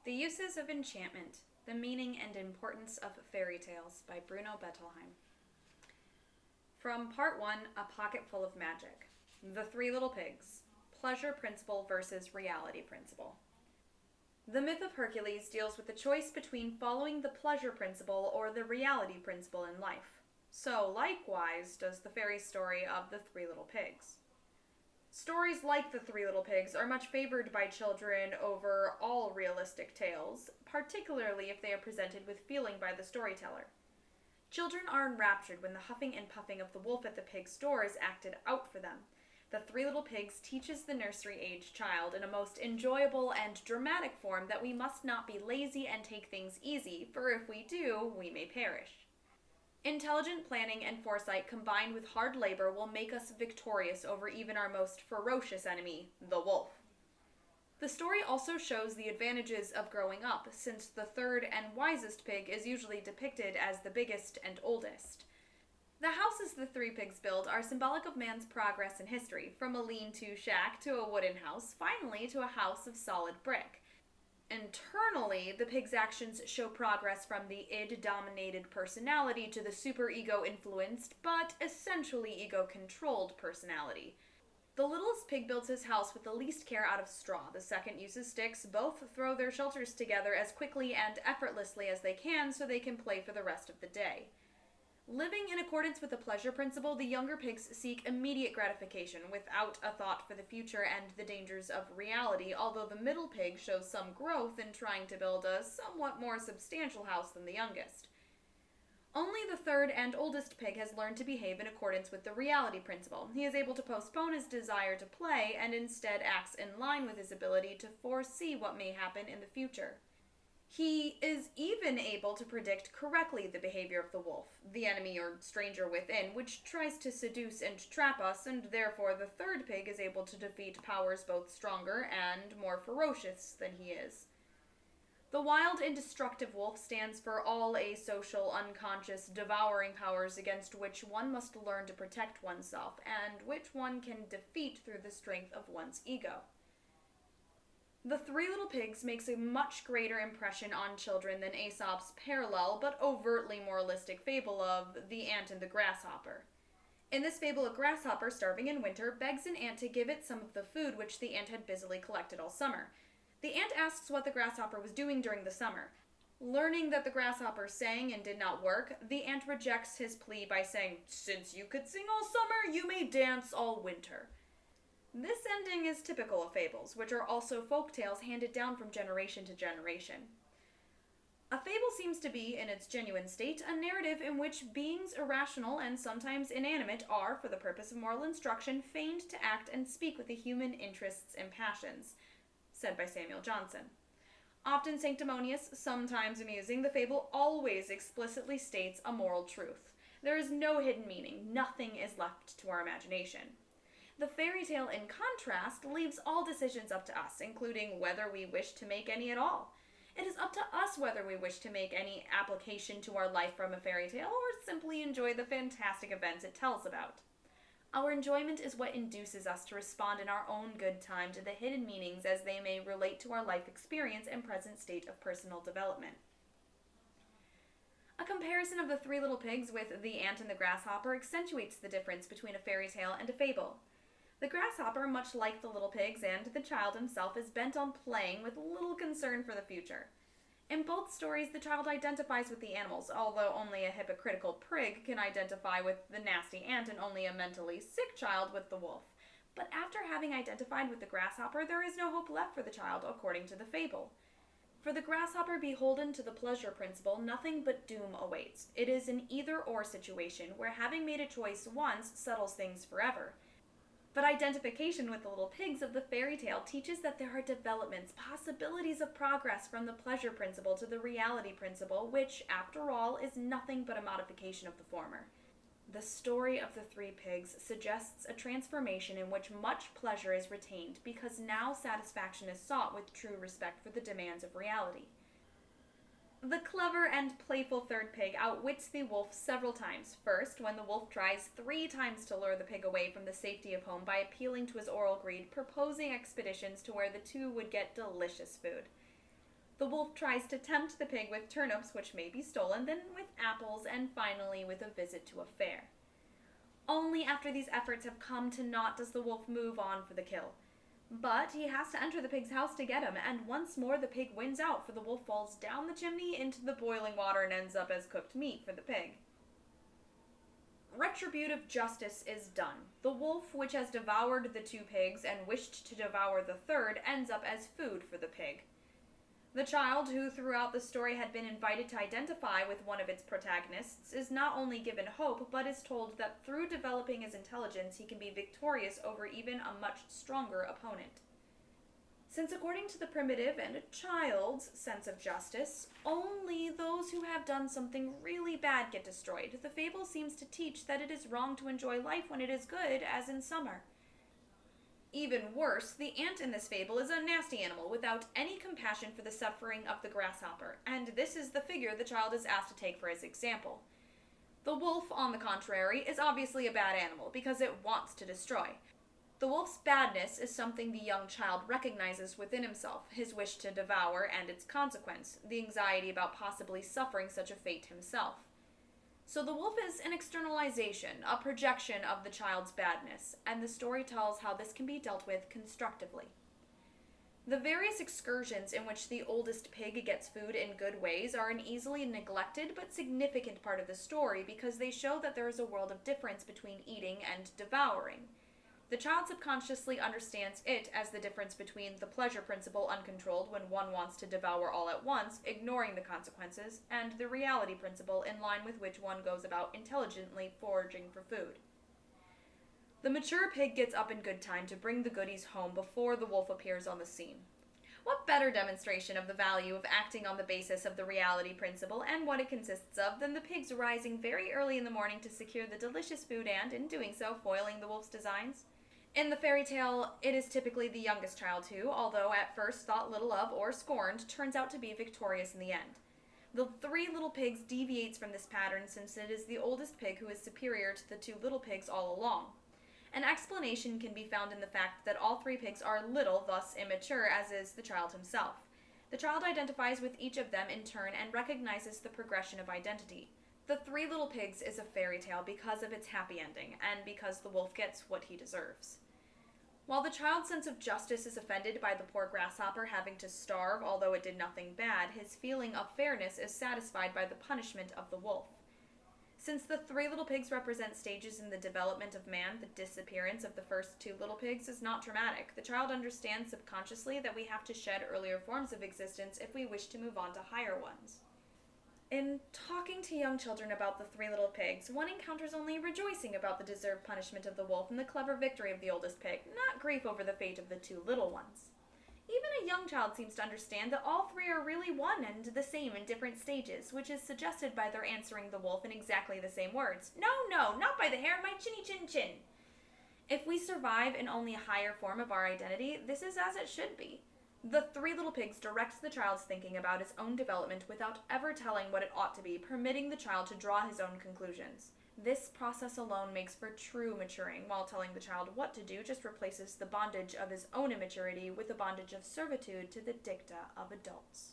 The Uses of Enchantment, The Meaning and Importance of Fairy Tales by Bruno Bettelheim. From Part 1, A Pocket Full of Magic. The Three Little Pigs. Pleasure Principle versus Reality Principle. The myth of Hercules deals with the choice between following the pleasure principle or the reality principle in life. So, likewise, does the fairy story of the Three Little Pigs. Stories like The Three Little Pigs are much favored by children over all realistic tales, particularly if they are presented with feeling by the storyteller. Children are enraptured when the huffing and puffing of the wolf at the pig's door is acted out for them. The Three Little Pigs teaches the nursery-age child in a most enjoyable and dramatic form that we must not be lazy and take things easy, for if we do, we may perish. Intelligent planning and foresight combined with hard labor will make us victorious over even our most ferocious enemy, the wolf. The story also shows the advantages of growing up, since the third and wisest pig is usually depicted as the biggest and oldest. The houses the three pigs build are symbolic of man's progress in history, from a lean-to shack to a wooden house, finally to a house of solid brick. Internally, the pig's actions show progress from the id-dominated personality to the super-ego-influenced, but essentially ego-controlled personality. The littlest pig builds his house with the least care out of straw. The second uses sticks. Both throw their shelters together as quickly and effortlessly as they can so they can play for the rest of the day. Living in accordance with the pleasure principle, the younger pigs seek immediate gratification without a thought for the future and the dangers of reality, although the middle pig shows some growth in trying to build a somewhat more substantial house than the youngest. Only the third and oldest pig has learned to behave in accordance with the reality principle. He is able to postpone his desire to play and instead acts in line with his ability to foresee what may happen in the future. He is even able to predict correctly the behavior of the wolf, the enemy or stranger within, which tries to seduce and trap us, and therefore the third pig is able to defeat powers both stronger and more ferocious than he is. The wild and destructive wolf stands for all asocial, unconscious, devouring powers against which one must learn to protect oneself, and which one can defeat through the strength of one's ego. The Three Little Pigs makes a much greater impression on children than Aesop's parallel but overtly moralistic fable of The Ant and the Grasshopper. In this fable, a grasshopper, starving in winter, begs an ant to give it some of the food which the ant had busily collected all summer. The ant asks what the grasshopper was doing during the summer. Learning that the grasshopper sang and did not work, the ant rejects his plea by saying, "Since you could sing all summer, you may dance all winter." This ending is typical of fables, which are also folk tales handed down from generation to generation. A fable seems to be, in its genuine state, a narrative in which beings irrational and sometimes inanimate are, for the purpose of moral instruction, feigned to act and speak with the human interests and passions, said by Samuel Johnson. Often sanctimonious, sometimes amusing, the fable always explicitly states a moral truth. There is no hidden meaning, nothing is left to our imagination. The fairy tale, in contrast, leaves all decisions up to us, including whether we wish to make any at all. It is up to us whether we wish to make any application to our life from a fairy tale or simply enjoy the fantastic events it tells about. Our enjoyment is what induces us to respond in our own good time to the hidden meanings as they may relate to our life experience and present state of personal development. A comparison of the Three Little Pigs with The Ant and the Grasshopper accentuates the difference between a fairy tale and a fable. The grasshopper, much like the little pigs and the child himself, is bent on playing with little concern for the future. In both stories, the child identifies with the animals, although only a hypocritical prig can identify with the nasty ant and only a mentally sick child with the wolf. But after having identified with the grasshopper, there is no hope left for the child, according to the fable. For the grasshopper beholden to the pleasure principle, nothing but doom awaits. It is an either-or situation, where having made a choice once settles things forever. But identification with the little pigs of the fairy tale teaches that there are developments, possibilities of progress from the pleasure principle to the reality principle, which, after all, is nothing but a modification of the former. The story of the three pigs suggests a transformation in which much pleasure is retained because now satisfaction is sought with true respect for the demands of reality. The clever and playful third pig outwits the wolf several times. First, when the wolf tries 3 times to lure the pig away from the safety of home by appealing to his oral greed, proposing expeditions to where the two would get delicious food. The wolf tries to tempt the pig with turnips, which may be stolen, then with apples, and finally with a visit to a fair. Only after these efforts have come to naught does the wolf move on for the kill. But he has to enter the pig's house to get him, and once more the pig wins out, for the wolf falls down the chimney into the boiling water and ends up as cooked meat for the pig. Retributive justice is done. The wolf, which has devoured the 2 pigs and wished to devour the 3rd, ends up as food for the pig. The child, who throughout the story had been invited to identify with one of its protagonists, is not only given hope, but is told that through developing his intelligence he can be victorious over even a much stronger opponent. Since according to the primitive and a child's sense of justice, only those who have done something really bad get destroyed, the fable seems to teach that it is wrong to enjoy life when it is good, as in summer. Even worse, the ant in this fable is a nasty animal without any compassion for the suffering of the grasshopper, and this is the figure the child is asked to take for his example. The wolf, on the contrary, is obviously a bad animal because it wants to destroy. The wolf's badness is something the young child recognizes within himself, his wish to devour and its consequence, the anxiety about possibly suffering such a fate himself. So the wolf is an externalization, a projection of the child's badness, and the story tells how this can be dealt with constructively. The various excursions in which the oldest pig gets food in good ways are an easily neglected but significant part of the story because they show that there is a world of difference between eating and devouring. The child subconsciously understands it as the difference between the pleasure principle uncontrolled when one wants to devour all at once, ignoring the consequences, and the reality principle in line with which one goes about intelligently foraging for food. The mature pig gets up in good time to bring the goodies home before the wolf appears on the scene. What better demonstration of the value of acting on the basis of the reality principle and what it consists of than the pigs rising very early in the morning to secure the delicious food and, in doing so, foiling the wolf's designs? In the fairy tale, it is typically the youngest child who, although at first thought little of or scorned, turns out to be victorious in the end. The 3 little pigs deviates from this pattern since it is the oldest pig who is superior to the 2 little pigs all along. An explanation can be found in the fact that all 3 pigs are little, thus immature, as is the child himself. The child identifies with each of them in turn and recognizes the progression of identity. The 3 Little Pigs is a fairy tale because of its happy ending, and because the wolf gets what he deserves. While the child's sense of justice is offended by the poor grasshopper having to starve, although it did nothing bad, his feeling of fairness is satisfied by the punishment of the wolf. Since the 3 Little Pigs represent stages in the development of man, the disappearance of the first 2 little pigs is not dramatic. The child understands subconsciously that we have to shed earlier forms of existence if we wish to move on to higher ones. In talking to young children about the 3 Little Pigs, one encounters only rejoicing about the deserved punishment of the wolf and the clever victory of the oldest pig, not grief over the fate of the 2 little ones. Even a young child seems to understand that all 3 are really one and the same in different stages, which is suggested by their answering the wolf in exactly the same words. No, not by the hair of my chinny chin chin. If we survive in only a higher form of our identity, this is as it should be. The 3 Little Pigs directs the child's thinking about its own development without ever telling what it ought to be, permitting the child to draw his own conclusions. This process alone makes for true maturing, while telling the child what to do just replaces the bondage of his own immaturity with the bondage of servitude to the dicta of adults.